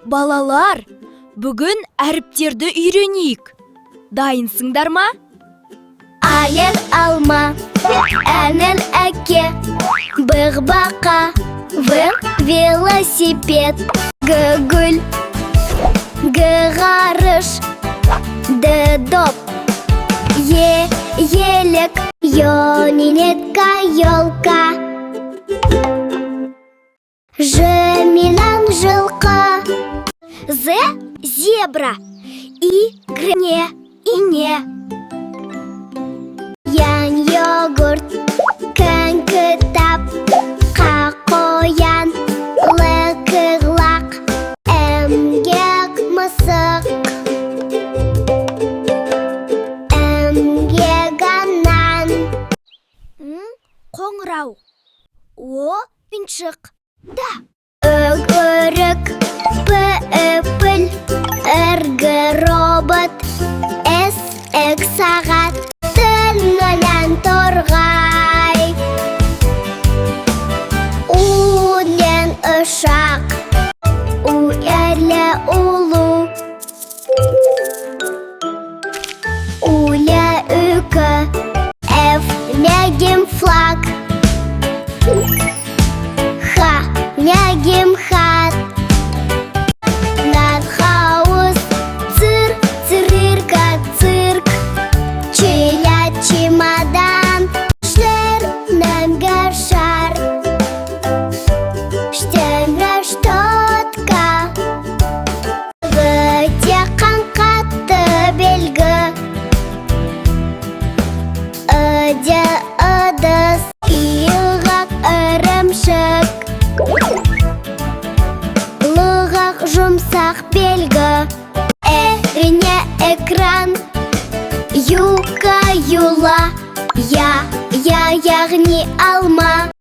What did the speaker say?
Балалар, бүгін әріптерді үйренейік. Дайынсыңдар ма? Аяқ алма, әнін әке, бір бақа, бір велосипед, гүл, ғарыш, доп, елік, йонинетка, елка, жеминан жылқы, зебра, ине. Ян йогурт, кән кітап, қоян, лық, әмгек мысық, әмгеганнан. Қоңырау. Ойыншық. Да. Өгірік, піл, үргі робот, сағат, түнінен торғай. Уден ұшақ, әлі ұлу, улі үкі, мягим флаг, мягим хат. Над хаус, цирка, цирк, чемодан, шернәмгә шар, штәңгә штотка, вытеккан катты белгі, ыдыс, илгак ірімшік, лығақ жұмсақ белгі, әрине экран, юка, юла, яғни алма.